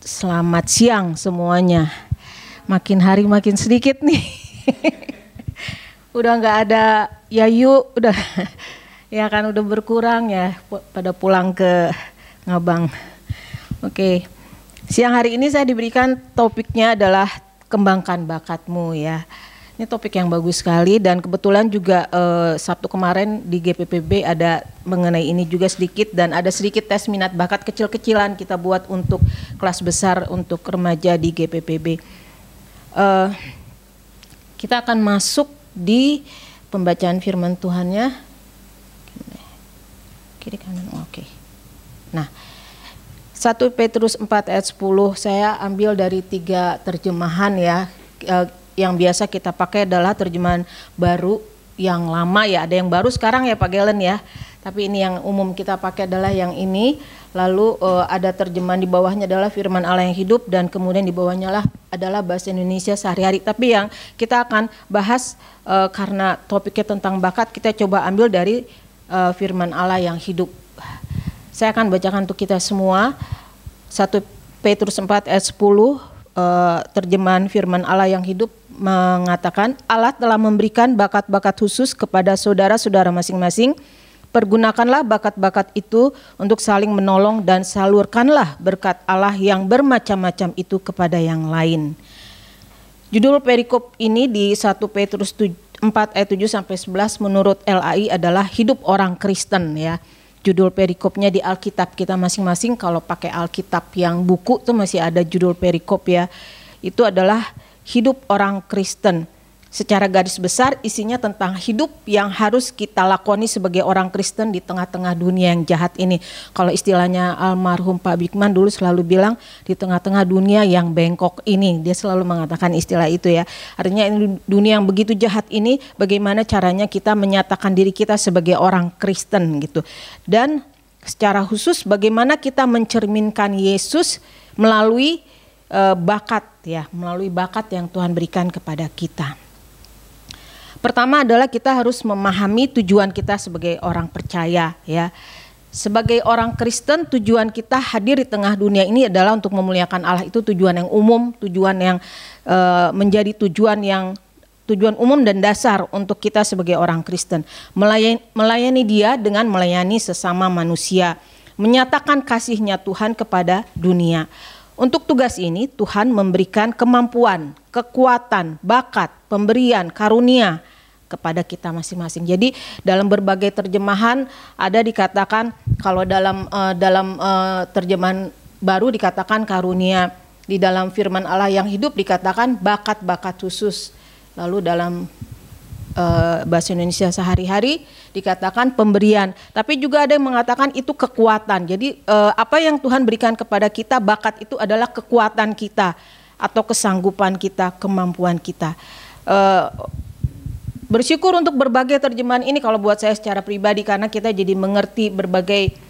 Selamat siang semuanya. Makin hari makin sedikit nih. Udah nggak ada Yayu, udah ya kan udah berkurang ya, pada pulang ke Ngabang. Oke. Siang hari ini saya diberikan topiknya adalah kembangkan bakatmu ya. Ini topik yang bagus sekali dan kebetulan juga Sabtu kemarin di GPPB ada mengenai ini juga sedikit dan ada sedikit tes minat bakat kecil-kecilan kita buat untuk kelas besar untuk remaja di GPPB. Kita akan masuk di pembacaan firman Tuhannya. Kiri kanan, oke. Nah, 1 Petrus 4 ayat 10 saya ambil dari 3 terjemahan ya. Yang biasa kita pakai adalah terjemahan baru yang lama ya, ada yang baru sekarang ya Pak Galen ya, tapi ini yang umum kita pakai adalah yang ini. Lalu ada terjemahan di bawahnya adalah firman Allah yang hidup dan kemudian di bawahnya adalah bahasa Indonesia sehari-hari. Tapi yang kita akan bahas karena topiknya tentang bakat, kita coba ambil dari firman Allah yang hidup. Saya akan bacakan untuk kita semua 1 Petrus 4 ayat 10. Terjemahan firman Allah yang hidup mengatakan, Allah telah memberikan bakat-bakat khusus kepada saudara-saudara masing-masing. Pergunakanlah bakat-bakat itu untuk saling menolong dan salurkanlah berkat Allah yang bermacam-macam itu kepada yang lain. Judul perikop ini di 1 Petrus 4 ayat 7 sampai 11 menurut LAI adalah hidup orang Kristen ya. Judul perikopnya di Alkitab kita masing-masing, kalau pakai Alkitab yang buku tuh masih ada judul perikop ya. Itu adalah hidup orang Kristen. Secara garis besar isinya tentang hidup yang harus kita lakoni sebagai orang Kristen di tengah-tengah dunia yang jahat ini. Kalau istilahnya almarhum Pak Bikman dulu selalu bilang di tengah-tengah dunia yang bengkok ini. Dia selalu mengatakan istilah itu ya. Artinya dunia yang begitu jahat ini bagaimana caranya kita menyatakan diri kita sebagai orang Kristen gitu. Dan secara khusus bagaimana kita mencerminkan Yesus melalui bakat ya, melalui bakat yang Tuhan berikan kepada kita. Pertama adalah kita harus memahami tujuan kita sebagai orang percaya ya. Sebagai orang Kristen tujuan kita hadir di tengah dunia ini adalah untuk memuliakan Allah. Itu tujuan yang umum, tujuan yang menjadi tujuan umum dan dasar untuk kita sebagai orang Kristen. Melayani Dia dengan melayani sesama manusia, menyatakan kasih-Nya Tuhan kepada dunia. Untuk tugas ini Tuhan memberikan kemampuan, kekuatan, bakat, pemberian, karunia kepada kita masing-masing. Jadi dalam berbagai terjemahan ada dikatakan, kalau dalam terjemahan baru dikatakan karunia, di dalam firman Allah yang hidup dikatakan bakat-bakat khusus. Lalu dalam bahasa Indonesia sehari-hari dikatakan pemberian, tapi juga ada yang mengatakan itu kekuatan. Jadi apa yang Tuhan berikan kepada kita, bakat itu adalah kekuatan kita atau kesanggupan kita, kemampuan kita. Bersyukur untuk berbagai terjemahan ini kalau buat saya secara pribadi, karena kita jadi mengerti berbagai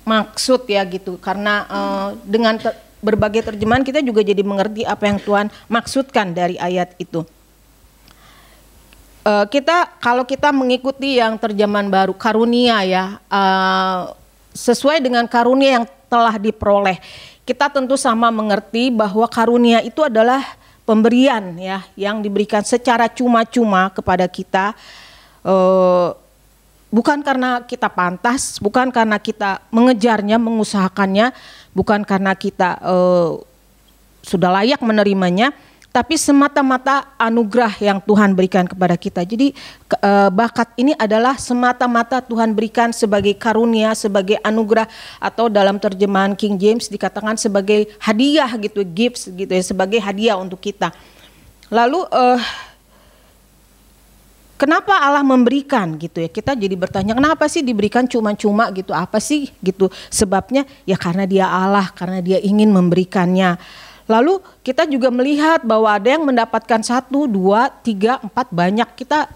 maksud ya gitu. Karena dengan berbagai terjemahan kita juga jadi mengerti apa yang Tuhan maksudkan dari ayat itu. Kalau kita mengikuti yang terjemahan baru karunia ya, sesuai dengan karunia yang telah diperoleh, kita tentu sama mengerti bahwa karunia itu adalah pemberian ya yang diberikan secara cuma-cuma kepada kita, bukan karena kita pantas, bukan karena kita mengejarnya, mengusahakannya, bukan karena kita sudah layak menerimanya, tapi semata-mata anugerah yang Tuhan berikan kepada kita. Jadi bakat ini adalah semata-mata Tuhan berikan sebagai karunia, sebagai anugerah, atau dalam terjemahan King James dikatakan sebagai hadiah gitu, gifts gitu ya, sebagai hadiah untuk kita. Lalu kenapa Allah memberikan gitu ya? Kita jadi bertanya, kenapa sih diberikan cuma-cuma gitu? Apa sih gitu sebabnya? Ya karena Dia Allah, karena Dia ingin memberikannya. Lalu kita juga melihat bahwa ada yang mendapatkan 1, 2, 3, 4 banyak. Kita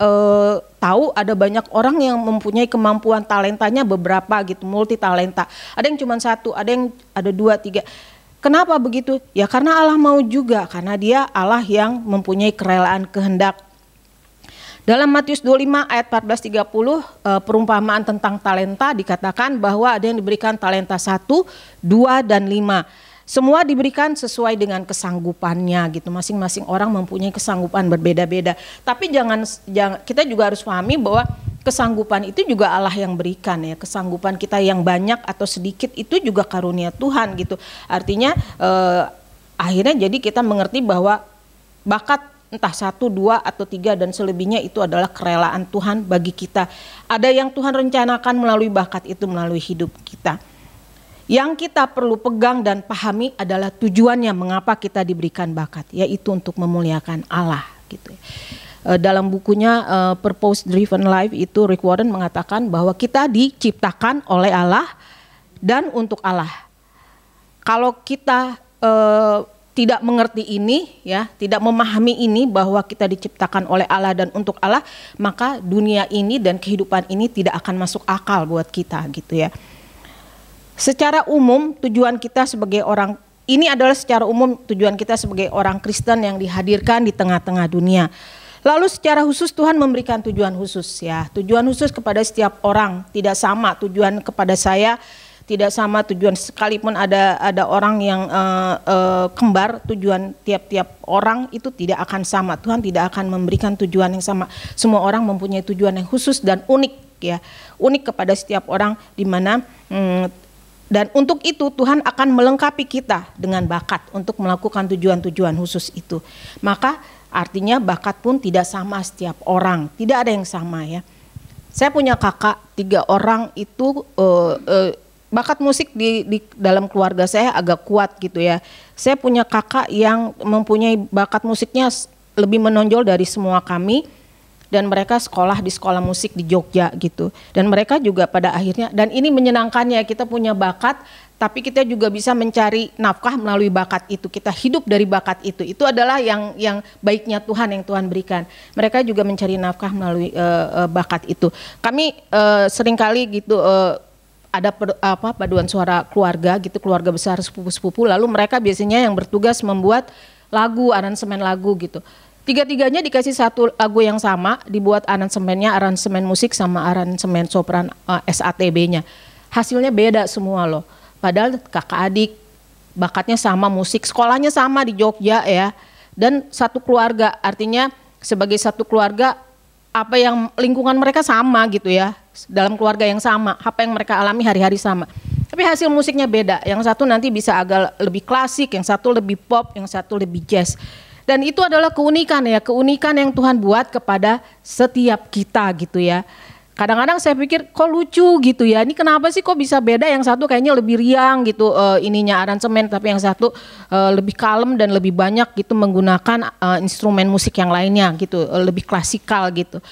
tahu ada banyak orang yang mempunyai kemampuan, talentanya beberapa gitu, multi talenta. Ada yang cuma 1, ada 2, 3. Kenapa begitu? Ya karena Allah mau juga, karena Dia Allah yang mempunyai kerelaan kehendak. Dalam Matius 25 ayat 14-30 perumpamaan tentang talenta dikatakan bahwa ada yang diberikan talenta 1, 2, dan 5. Semua diberikan sesuai dengan kesanggupannya gitu. Masing-masing orang mempunyai kesanggupan berbeda-beda. Tapi jangan kita juga harus pahami bahwa kesanggupan itu juga Allah yang berikan ya. Kesanggupan kita yang banyak atau sedikit itu juga karunia Tuhan gitu. Artinya akhirnya jadi kita mengerti bahwa bakat entah 1, 2, atau 3 dan selebihnya itu adalah kerelaan Tuhan bagi kita. Ada yang Tuhan rencanakan melalui bakat itu melalui hidup kita. Yang kita perlu pegang dan pahami adalah tujuannya mengapa kita diberikan bakat, yaitu untuk memuliakan Allah gitu. Dalam bukunya Purpose Driven Life itu Rick Warren mengatakan bahwa kita diciptakan oleh Allah dan untuk Allah. Kalau kita tidak mengerti ini ya, tidak memahami ini bahwa kita diciptakan oleh Allah dan untuk Allah, maka dunia ini dan kehidupan ini tidak akan masuk akal buat kita gitu ya. Secara umum tujuan kita sebagai orang, ini adalah secara umum tujuan kita sebagai orang Kristen yang dihadirkan di tengah-tengah dunia. Lalu secara khusus Tuhan memberikan tujuan khusus ya. Tujuan khusus kepada setiap orang tidak sama, tujuan kepada saya tidak sama tujuan, sekalipun ada orang yang kembar, tujuan tiap-tiap orang itu tidak akan sama. Tuhan tidak akan memberikan tujuan yang sama. Semua orang mempunyai tujuan yang khusus dan unik ya. Unik kepada setiap orang di mana dan untuk itu Tuhan akan melengkapi kita dengan bakat untuk melakukan tujuan-tujuan khusus itu. Maka artinya bakat pun tidak sama setiap orang, tidak ada yang sama ya. Saya punya kakak 3 orang itu bakat musik di dalam keluarga saya agak kuat gitu ya. Saya punya kakak yang mempunyai bakat musiknya lebih menonjol dari semua kami. Dan mereka sekolah di sekolah musik di Jogja gitu. Dan mereka juga pada akhirnya, dan ini menyenangkannya, kita punya bakat, tapi kita juga bisa mencari nafkah melalui bakat itu. Kita hidup dari bakat itu. Itu adalah yang baiknya Tuhan, yang Tuhan berikan. Mereka juga mencari nafkah melalui bakat itu. Kami seringkali gitu ada paduan suara keluarga gitu, keluarga besar sepupu-sepupu. Lalu mereka biasanya yang bertugas membuat lagu, aransemen lagu gitu. Tiga-tiganya dikasih satu lagu yang sama, dibuat aransemennya, aransemen musik sama aransemen sopran SATB-nya. Hasilnya beda semua loh. Padahal kakak adik, bakatnya sama musik, sekolahnya sama di Jogja ya. Dan satu keluarga, artinya sebagai satu keluarga, apa yang lingkungan mereka sama gitu ya. Dalam keluarga yang sama, apa yang mereka alami hari-hari sama. Tapi hasil musiknya beda, yang satu nanti bisa agak lebih klasik, yang satu lebih pop, yang satu lebih jazz. Dan itu adalah keunikan ya, keunikan yang Tuhan buat kepada setiap kita gitu ya. Kadang-kadang saya pikir kok lucu gitu ya, ini kenapa sih kok bisa beda, yang satu kayaknya lebih riang gitu ininya aransemen, tapi yang satu lebih kalem dan lebih banyak gitu menggunakan instrumen musik yang lainnya gitu, lebih klasikal gitu.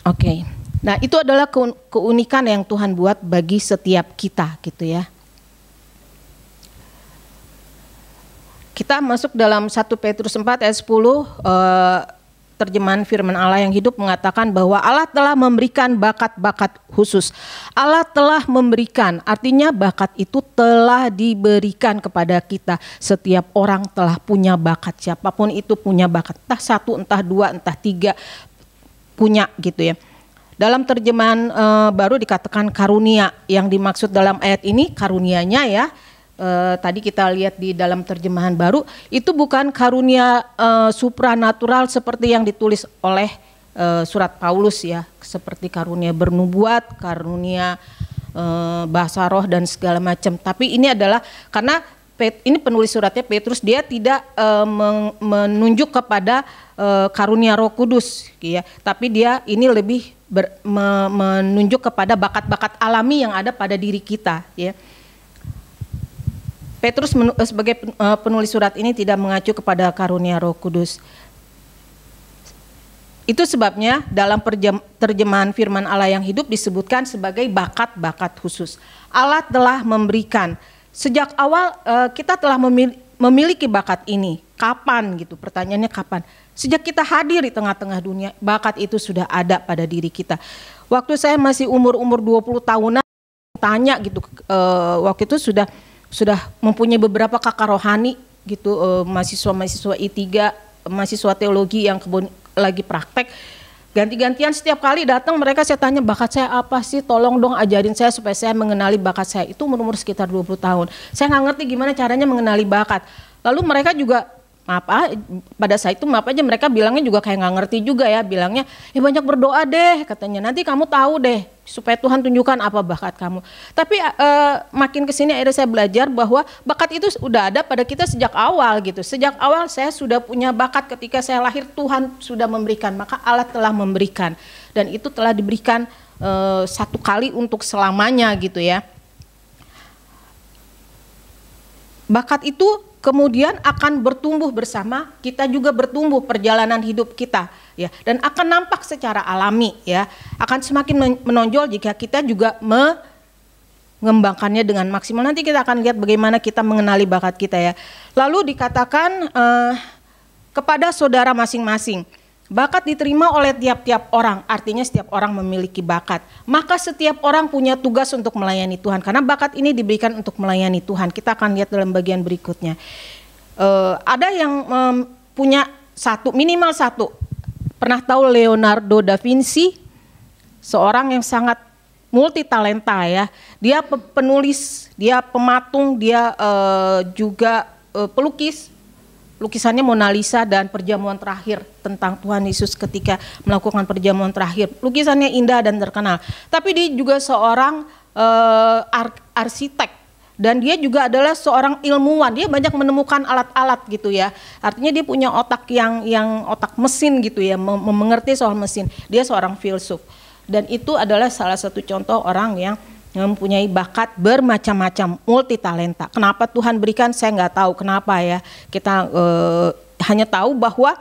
Oke. Nah itu adalah keunikan yang Tuhan buat bagi setiap kita gitu ya. Kita masuk dalam 1 Petrus 4 ayat 10, terjemahan firman Allah yang hidup mengatakan bahwa Allah telah memberikan bakat-bakat khusus. Allah telah memberikan, artinya bakat itu telah diberikan kepada kita. Setiap orang telah punya bakat, siapapun itu punya bakat. Entah 1, entah 2, entah 3 punya gitu ya. Dalam terjemahan baru dikatakan karunia, yang dimaksud dalam ayat ini karunianya ya. Tadi kita lihat di dalam terjemahan baru, itu bukan karunia supranatural seperti yang ditulis oleh surat Paulus ya, seperti karunia bernubuat, karunia bahasa roh dan segala macam. Tapi ini adalah karena ini penulis suratnya Petrus, dia tidak menunjuk kepada karunia Roh Kudus ya, tapi dia ini lebih menunjuk kepada bakat-bakat alami yang ada pada diri kita ya. Petrus sebagai penulis surat ini tidak mengacu kepada karunia Roh Kudus. Itu sebabnya dalam terjemahan firman Allah yang hidup disebutkan sebagai bakat-bakat khusus. Allah telah memberikan. Sejak awal kita telah memiliki bakat ini. Kapan gitu? Pertanyaannya kapan? Sejak kita hadir di tengah-tengah dunia, bakat itu sudah ada pada diri kita. Waktu saya masih umur 20 tahunan, tanya gitu, waktu itu sudah mempunyai beberapa kakak rohani gitu, mahasiswa I3, mahasiswa teologi yang lagi praktek. Ganti-gantian setiap kali datang mereka, saya tanya bakat saya apa sih, tolong dong ajarin saya supaya saya mengenali bakat saya. Itu umur sekitar 20 tahun. Saya nggak ngerti gimana caranya mengenali bakat. Lalu mereka juga pada saat itu maaf aja mereka bilangnya juga kayak nggak ngerti juga ya, bilangnya banyak berdoa deh katanya, nanti kamu tahu deh supaya Tuhan tunjukkan apa bakat kamu. Tapi makin kesini akhirnya saya belajar bahwa bakat itu udah ada pada kita sejak awal gitu. Sejak awal saya sudah punya bakat, ketika saya lahir Tuhan sudah memberikan, maka Allah telah memberikan, dan itu telah diberikan satu kali untuk selamanya gitu ya. Bakat itu kemudian akan bertumbuh bersama kita, juga bertumbuh perjalanan hidup kita ya, dan akan nampak secara alami ya, akan semakin menonjol jika kita juga mengembangkannya dengan maksimal. Nanti kita akan lihat bagaimana kita mengenali bakat kita ya. Lalu dikatakan kepada saudara masing-masing, bakat diterima oleh tiap-tiap orang, artinya setiap orang memiliki bakat. Maka setiap orang punya tugas untuk melayani Tuhan, karena bakat ini diberikan untuk melayani Tuhan. Kita akan lihat dalam bagian berikutnya. Ada yang punya minimal satu. Pernah tahu Leonardo da Vinci? Seorang yang sangat multi talenta ya. Dia penulis, dia pematung, dia juga pelukis. Lukisannya Mona Lisa dan perjamuan terakhir, tentang Tuhan Yesus ketika melakukan perjamuan terakhir. Lukisannya indah dan terkenal. Tapi dia juga seorang arsitek, dan dia juga adalah seorang ilmuwan. Dia banyak menemukan alat-alat gitu ya. Artinya dia punya otak yang otak mesin gitu ya, mengerti soal mesin. Dia seorang filsuf. Dan itu adalah salah satu contoh orang yang mempunyai bakat bermacam-macam, multi talenta. Kenapa Tuhan berikan saya nggak tahu kenapa ya. Kita hanya tahu bahwa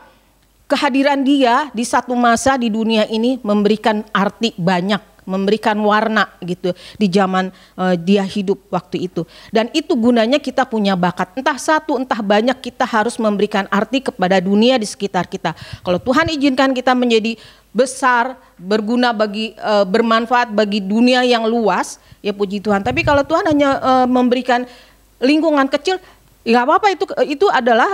kehadiran dia di satu masa di dunia ini memberikan arti banyak, memberikan warna gitu di zaman dia hidup waktu itu. Dan itu gunanya kita punya bakat. Entah satu, entah banyak, kita harus memberikan arti kepada dunia di sekitar kita. Kalau Tuhan izinkan kita menjadi besar, berguna bagi bermanfaat bagi dunia yang luas, ya puji Tuhan. Tapi kalau Tuhan hanya memberikan lingkungan kecil, nggak apa-apa, itu adalah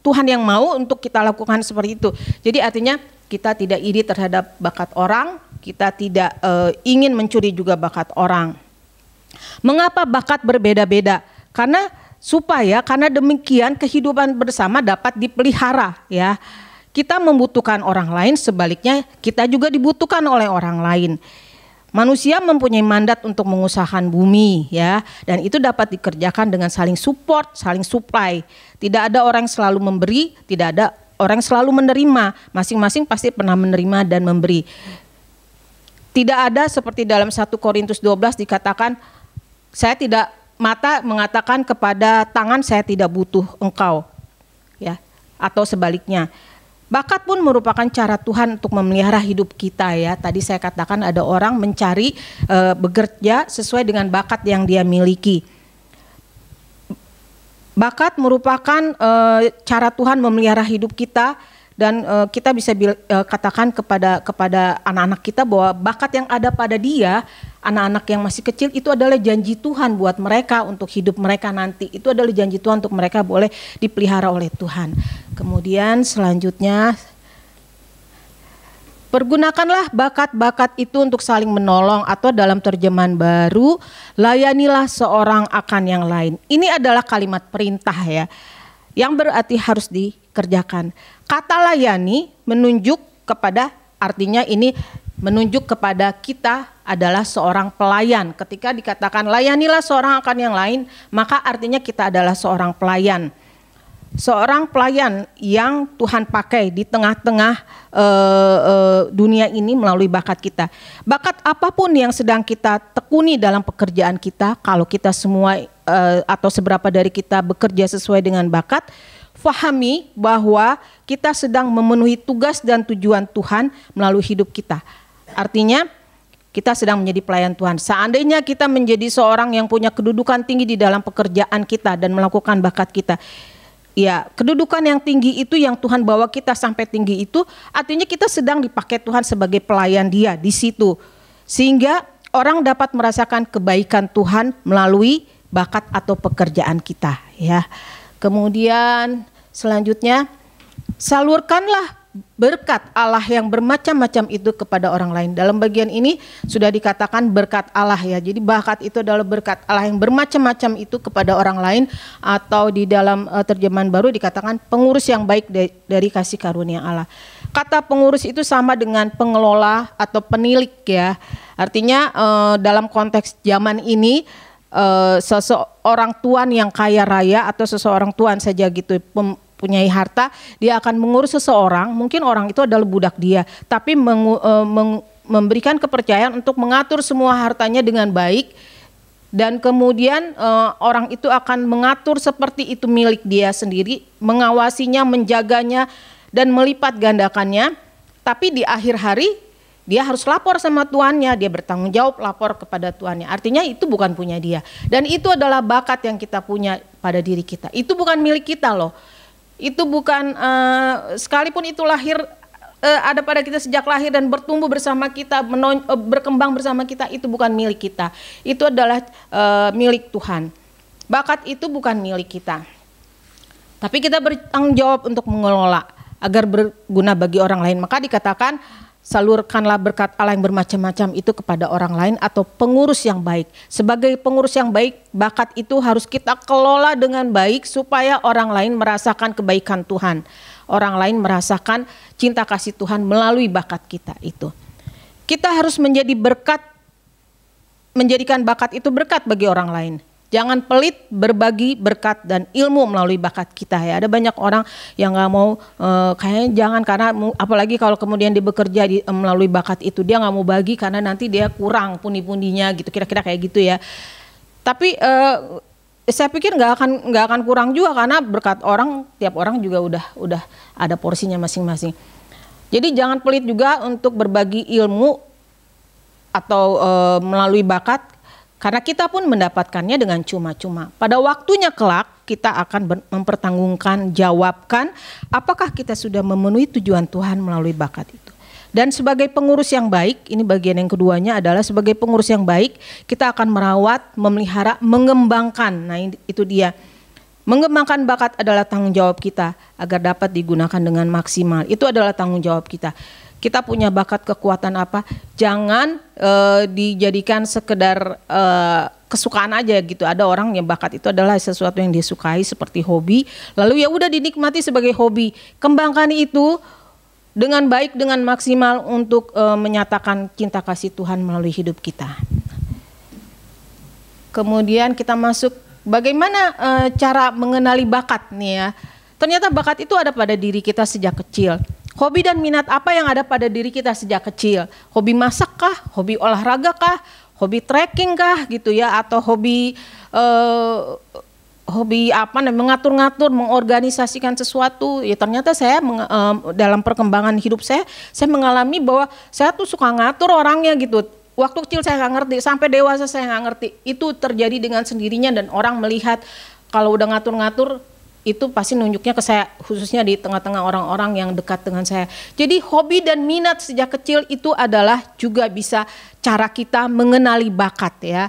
Tuhan yang mau untuk kita lakukan seperti itu. Jadi artinya kita tidak iri terhadap bakat orang, kita tidak ingin mencuri juga bakat orang. Mengapa bakat berbeda-beda? Karena demikian kehidupan bersama dapat dipelihara ya. Kita membutuhkan orang lain, sebaliknya kita juga dibutuhkan oleh orang lain. Manusia mempunyai mandat untuk mengusahakan bumi ya, dan itu dapat dikerjakan dengan saling support, saling supply. Tidak ada orang yang selalu memberi, tidak ada orang yang selalu menerima. Masing-masing pasti pernah menerima dan memberi. Tidak ada seperti dalam 1 Korintus 12 dikatakan, mata mengatakan kepada tangan, saya tidak butuh engkau ya, atau sebaliknya. Bakat pun merupakan cara Tuhan untuk memelihara hidup kita ya. Tadi saya katakan ada orang mencari bekerja sesuai dengan bakat yang dia miliki. Bakat merupakan cara Tuhan memelihara hidup kita, dan kita bisa katakan kepada anak-anak kita bahwa bakat yang ada pada dia, anak-anak yang masih kecil, itu adalah janji Tuhan buat mereka untuk hidup mereka nanti. Itu adalah janji Tuhan untuk mereka boleh dipelihara oleh Tuhan. Kemudian selanjutnya, pergunakanlah bakat-bakat itu untuk saling menolong, atau dalam terjemahan baru, layanilah seorang akan yang lain. Ini adalah kalimat perintah ya, yang berarti harus dikerjakan. Kata layani menunjuk kepada, artinya ini menunjuk kepada kita adalah seorang pelayan. Ketika dikatakan layanilah seorang akan yang lain, maka artinya kita adalah seorang pelayan. Seorang pelayan yang Tuhan pakai di tengah-tengah dunia ini melalui bakat kita. Bakat apapun yang sedang kita tekuni dalam pekerjaan kita, kalau kita semua atau seberapa dari kita bekerja sesuai dengan bakat, fahami bahwa kita sedang memenuhi tugas dan tujuan Tuhan melalui hidup kita. Artinya kita sedang menjadi pelayan Tuhan. Seandainya kita menjadi seorang yang punya kedudukan tinggi di dalam pekerjaan kita dan melakukan bakat kita, ya, kedudukan yang tinggi itu yang Tuhan bawa kita sampai tinggi itu, artinya kita sedang dipakai Tuhan sebagai pelayan Dia di situ. Sehingga orang dapat merasakan kebaikan Tuhan melalui bakat atau pekerjaan kita, ya. Kemudian selanjutnya, salurkanlah berkat Allah yang bermacam-macam itu kepada orang lain. Dalam bagian ini sudah dikatakan berkat Allah ya. Jadi bakat itu adalah berkat Allah yang bermacam-macam itu kepada orang lain, atau di dalam terjemahan baru dikatakan pengurus yang baik dari kasih karunia Allah. Kata pengurus itu sama dengan pengelola atau penilik ya. Artinya dalam konteks zaman ini seseorang tuan yang kaya raya atau seseorang tuan saja gitu mempunyai harta, dia akan mengurus seseorang, mungkin orang itu adalah budak dia, tapi memberikan kepercayaan untuk mengatur semua hartanya dengan baik, dan kemudian orang itu akan mengatur seperti itu milik dia sendiri, mengawasinya, menjaganya, dan melipat gandakannya. Tapi di akhir hari dia harus lapor sama tuannya, dia bertanggung jawab lapor kepada tuannya. Artinya itu bukan punya dia, dan itu adalah bakat yang kita punya pada diri kita. Itu bukan milik kita loh. Itu bukan sekalipun itu lahir ada pada kita sejak lahir dan bertumbuh bersama kita, berkembang bersama kita, itu bukan milik kita. Itu adalah milik Tuhan. Bakat itu bukan milik kita, tapi kita bertanggung jawab untuk mengelola agar berguna bagi orang lain. Maka dikatakan salurkanlah berkat Allah yang bermacam-macam itu kepada orang lain, atau pengurus yang baik. Sebagai pengurus yang baik, bakat itu harus kita kelola dengan baik supaya orang lain merasakan kebaikan Tuhan. Orang lain merasakan cinta kasih Tuhan melalui bakat kita itu. Kita harus menjadi berkat, menjadikan bakat itu berkat bagi orang lain. Jangan pelit berbagi berkat dan ilmu melalui bakat kita ya. Ada banyak orang yang nggak mau, kayaknya jangan, karena apalagi kalau kemudian dia bekerja melalui bakat itu, dia nggak mau bagi karena nanti dia kurang pundi-pundinya gitu, kira-kira kayak gitu ya. Tapi saya pikir nggak akan kurang juga, karena berkat orang, tiap orang juga udah ada porsinya masing-masing. Jadi jangan pelit juga untuk berbagi ilmu atau melalui bakat, karena kita pun mendapatkannya dengan cuma-cuma. Pada waktunya kelak kita akan mempertanggungan jawabkan apakah kita sudah memenuhi tujuan Tuhan melalui bakat itu. Dan sebagai pengurus yang baik, ini bagian yang keduanya adalah sebagai pengurus yang baik, kita akan merawat, memelihara, mengembangkan. Nah itu dia. Mengembangkan bakat adalah tanggung jawab kita agar dapat digunakan dengan maksimal. Itu adalah tanggung jawab kita. Kita punya bakat, kekuatan apa? Jangan dijadikan sekedar kesukaan aja gitu. Ada orang yang bakat itu adalah sesuatu yang disukai seperti hobi, lalu ya udah dinikmati sebagai hobi. Kembangkan itu dengan baik, dengan maksimal untuk menyatakan cinta kasih Tuhan melalui hidup kita. Kemudian kita masuk bagaimana cara mengenali bakat nih ya. Ternyata bakat itu ada pada diri kita sejak kecil. Hobi dan minat apa yang ada pada diri kita sejak kecil? Hobi masak kah? Hobi olahraga kah? Hobi trekking kah gitu ya? Atau hobi apa namanya, mengatur-ngatur, mengorganisasikan sesuatu? Ya ternyata saya dalam perkembangan hidup saya mengalami bahwa saya tuh suka ngatur orangnya gitu. Waktu kecil saya nggak ngerti, sampai dewasa saya nggak ngerti. Itu terjadi dengan sendirinya dan orang melihat kalau udah ngatur-ngatur, itu pasti nunjuknya ke saya, khususnya di tengah-tengah orang-orang yang dekat dengan saya. Jadi hobi dan minat sejak kecil itu adalah juga bisa cara kita mengenali bakat ya.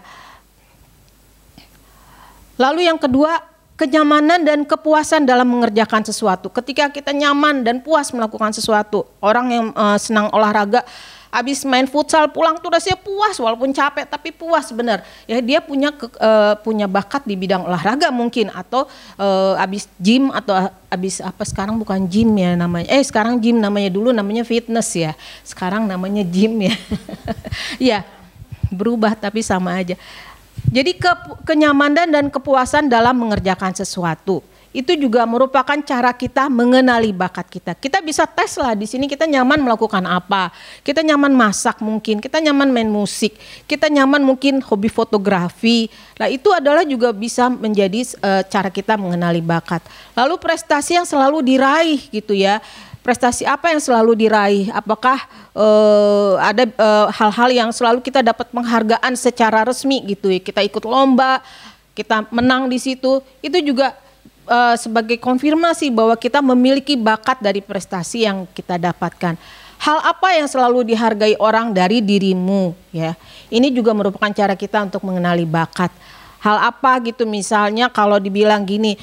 Lalu yang kedua, kenyamanan dan kepuasan dalam mengerjakan sesuatu. Ketika kita nyaman dan puas melakukan sesuatu, orang yang senang olahraga, habis main futsal pulang tuh rasanya puas, walaupun capek tapi puas bener. Ya dia punya bakat di bidang olahraga mungkin, atau habis gym, atau habis apa, sekarang bukan gym ya namanya. Sekarang gym namanya, dulu namanya fitness ya. Sekarang namanya gym ya. Ya, berubah tapi sama aja. Jadi kenyamanan dan kepuasan dalam mengerjakan sesuatu. Itu juga merupakan cara kita mengenali bakat kita. Kita bisa tes lah di sini, kita nyaman melakukan apa. Kita nyaman masak mungkin, kita nyaman main musik, kita nyaman mungkin hobi fotografi. Nah itu adalah juga bisa menjadi cara kita mengenali bakat. Lalu prestasi yang selalu diraih gitu ya. Prestasi apa yang selalu diraih? Apakah ada hal-hal yang selalu kita dapat penghargaan secara resmi gitu ya. Kita ikut lomba, kita menang di situ. Itu juga sebagai konfirmasi bahwa kita memiliki bakat dari prestasi yang kita dapatkan. Hal apa yang selalu dihargai orang dari dirimu ya. Ini juga merupakan cara kita untuk mengenali bakat. Hal apa gitu, misalnya kalau dibilang gini,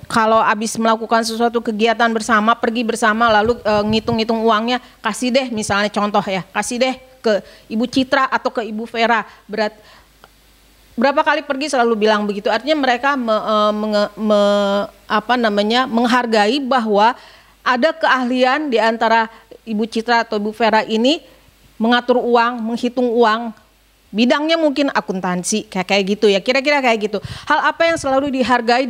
kalau habis melakukan sesuatu kegiatan bersama, pergi bersama, lalu ngitung-ngitung uangnya, kasih deh misalnya contoh ya, kasih deh ke Ibu Citra atau ke Ibu Vera. Berapa kali pergi selalu bilang begitu. Artinya mereka menghargai bahwa ada keahlian di antara Ibu Citra atau Ibu Vera ini mengatur uang, menghitung uang. Bidangnya mungkin akuntansi, kayak gitu ya, kira-kira kayak gitu. Hal apa yang selalu dihargai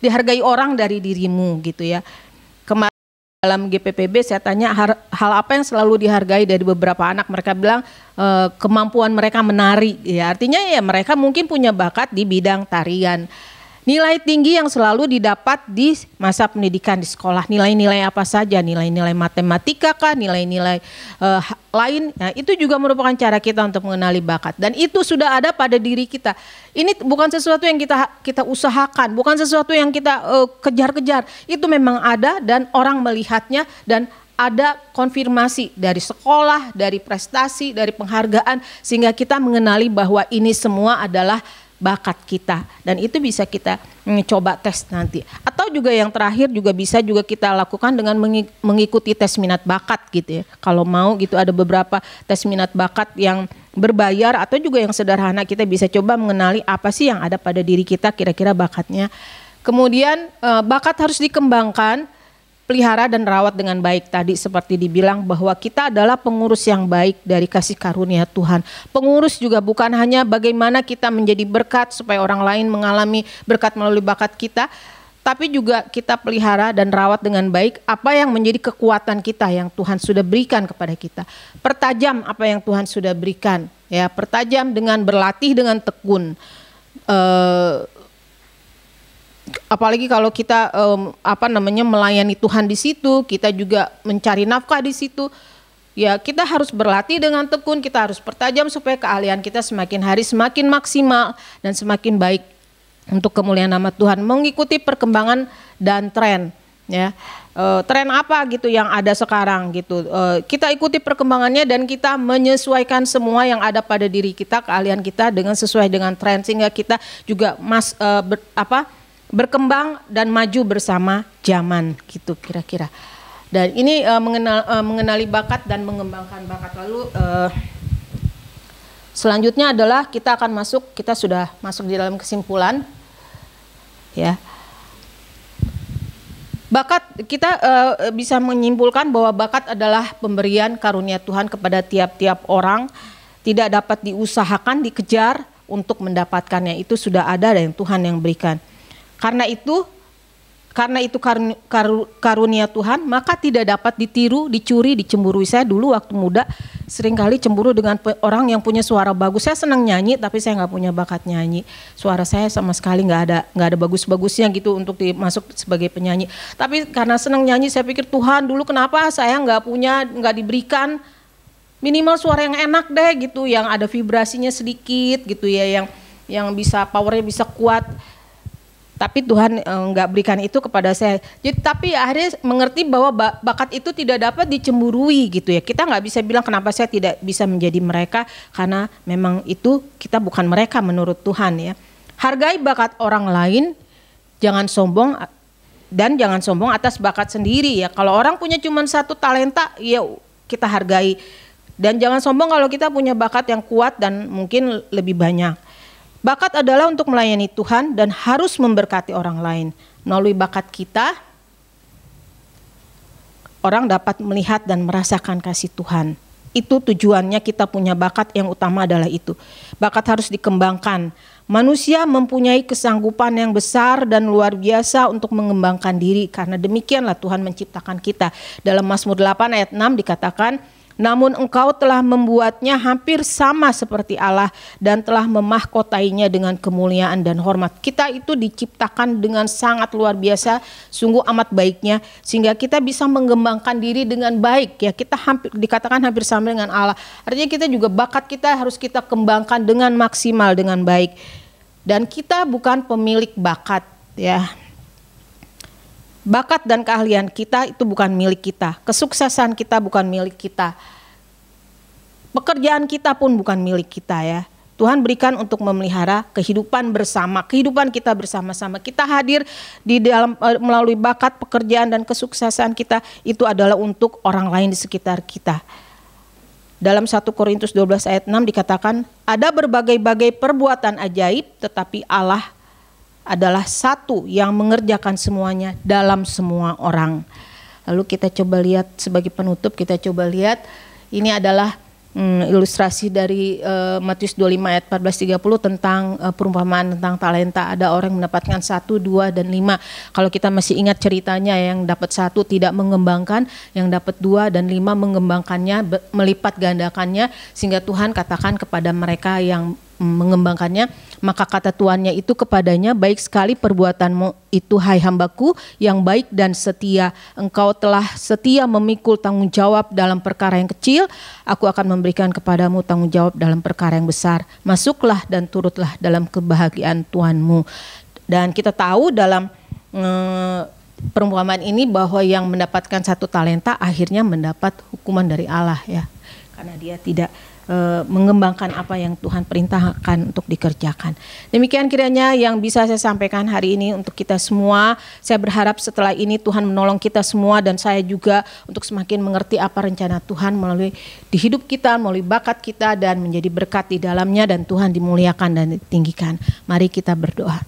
dihargai orang dari dirimu gitu ya. Kemarin dalam GPPB saya tanya hal apa yang selalu dihargai dari beberapa anak, mereka bilang kemampuan mereka menari ya. Artinya ya mereka mungkin punya bakat di bidang tarian. Nilai tinggi yang selalu didapat di masa pendidikan di sekolah, nilai-nilai apa saja, nilai-nilai matematika kah, nilai-nilai lain, nah, itu juga merupakan cara kita untuk mengenali bakat, dan itu sudah ada pada diri kita. Ini bukan sesuatu yang kita usahakan, bukan sesuatu yang kita kejar-kejar, itu memang ada dan orang melihatnya, dan ada konfirmasi dari sekolah, dari prestasi, dari penghargaan, sehingga kita mengenali bahwa ini semua adalah bakat kita, dan itu bisa kita coba tes nanti. Atau juga yang terakhir juga bisa juga kita lakukan dengan mengikuti tes minat bakat gitu ya. Kalau mau gitu, ada beberapa tes minat bakat yang berbayar atau juga yang sederhana, kita bisa coba mengenali apa sih yang ada pada diri kita, kira-kira bakatnya. Kemudian bakat harus dikembangkan, pelihara dan rawat dengan baik. Tadi seperti dibilang bahwa kita adalah pengurus yang baik dari kasih karunia Tuhan. Pengurus juga bukan hanya bagaimana kita menjadi berkat supaya orang lain mengalami berkat melalui bakat kita, tapi juga kita pelihara dan rawat dengan baik apa yang menjadi kekuatan kita yang Tuhan sudah berikan kepada kita. Pertajam apa yang Tuhan sudah berikan, ya, pertajam dengan berlatih dengan tekun. Apalagi kalau kita melayani Tuhan di situ, kita juga mencari nafkah di situ. Ya, kita harus berlatih dengan tekun, kita harus pertajam supaya keahlian kita semakin hari semakin maksimal dan semakin baik untuk kemuliaan nama Tuhan, mengikuti perkembangan dan tren, ya. Tren apa gitu yang ada sekarang gitu. Kita ikuti perkembangannya dan kita menyesuaikan semua yang ada pada diri kita, keahlian kita dengan sesuai dengan tren, sehingga kita juga berkembang dan maju bersama zaman gitu kira-kira. Dan ini mengenali bakat dan mengembangkan bakat. Lalu selanjutnya adalah kita sudah masuk di dalam kesimpulan, ya. Bakat kita bisa menyimpulkan bahwa bakat adalah pemberian karunia Tuhan kepada tiap-tiap orang, tidak dapat diusahakan, dikejar untuk mendapatkannya. Itu sudah ada dan Tuhan yang berikan. Karena itu karunia Tuhan, maka tidak dapat ditiru, dicuri, dicemburui. Saya dulu waktu muda seringkali cemburu dengan orang yang punya suara bagus. Saya senang nyanyi tapi saya nggak punya bakat nyanyi. Suara saya sama sekali nggak ada bagus-bagusnya gitu untuk masuk sebagai penyanyi. Tapi karena senang nyanyi, saya pikir Tuhan dulu kenapa saya nggak diberikan minimal suara yang enak deh gitu, yang ada vibrasinya sedikit gitu ya, yang bisa powernya bisa kuat. Tapi Tuhan nggak berikan itu kepada saya. Jadi tapi akhirnya mengerti bahwa bakat itu tidak dapat dicemburui gitu ya. Kita nggak bisa bilang kenapa saya tidak bisa menjadi mereka, karena memang itu kita bukan mereka menurut Tuhan ya. Hargai bakat orang lain, jangan sombong atas bakat sendiri ya. Kalau orang punya cuma satu talenta, ya kita hargai. Dan jangan sombong kalau kita punya bakat yang kuat dan mungkin lebih banyak. Bakat adalah untuk melayani Tuhan dan harus memberkati orang lain. Melalui bakat kita, orang dapat melihat dan merasakan kasih Tuhan. Itu tujuannya kita punya bakat, yang utama adalah itu. Bakat harus dikembangkan. Manusia mempunyai kesanggupan yang besar dan luar biasa untuk mengembangkan diri. Karena demikianlah Tuhan menciptakan kita. Dalam Mazmur 8 ayat 6 dikatakan, namun engkau telah membuatnya hampir sama seperti Allah dan telah memahkotainya dengan kemuliaan dan hormat. Kita itu diciptakan dengan sangat luar biasa, sungguh amat baiknya, sehingga kita bisa mengembangkan diri dengan baik ya. Kita dikatakan hampir sama dengan Allah. Artinya kita juga bakat kita harus kita kembangkan dengan maksimal, dengan baik. Dan kita bukan pemilik bakat ya. Bakat dan keahlian kita itu bukan milik kita. Kesuksesan kita bukan milik kita. Pekerjaan kita pun bukan milik kita ya. Tuhan berikan untuk memelihara kehidupan bersama, kehidupan kita bersama-sama. Kita hadir di dalam melalui bakat, pekerjaan dan kesuksesan kita itu adalah untuk orang lain di sekitar kita. Dalam 1 Korintus 12 ayat 6 dikatakan, ada berbagai-bagai perbuatan ajaib, tetapi Allah adalah satu yang mengerjakan semuanya dalam semua orang. Lalu kita coba lihat sebagai penutup, kita coba lihat ini adalah ilustrasi dari Matius 25 ayat 14-30 tentang perumpamaan tentang talenta. Ada orang mendapatkan 1, 2, dan 5. Kalau kita masih ingat ceritanya, yang dapat 1 tidak mengembangkan, yang dapat 2 dan 5 mengembangkannya, melipat gandakannya, sehingga Tuhan katakan kepada mereka yang mengembangkannya, maka kata tuannya itu kepadanya, baik sekali perbuatanmu itu hai hambaku yang baik dan setia. Engkau telah setia memikul tanggung jawab dalam perkara yang kecil, aku akan memberikan kepadamu tanggung jawab dalam perkara yang besar. Masuklah dan turutlah dalam kebahagiaan Tuhanmu. Dan kita tahu dalam perumpamaan ini bahwa yang mendapatkan 1 talenta akhirnya mendapat hukuman dari Allah ya, karena dia tidak mengembangkan apa yang Tuhan perintahkan untuk dikerjakan. Demikian kiranya yang bisa saya sampaikan hari ini untuk kita semua. Saya berharap setelah ini Tuhan menolong kita semua dan saya juga untuk semakin mengerti apa rencana Tuhan melalui di hidup kita, melalui bakat kita, dan menjadi berkat di dalamnya, dan Tuhan dimuliakan dan ditinggikan. Mari kita berdoa.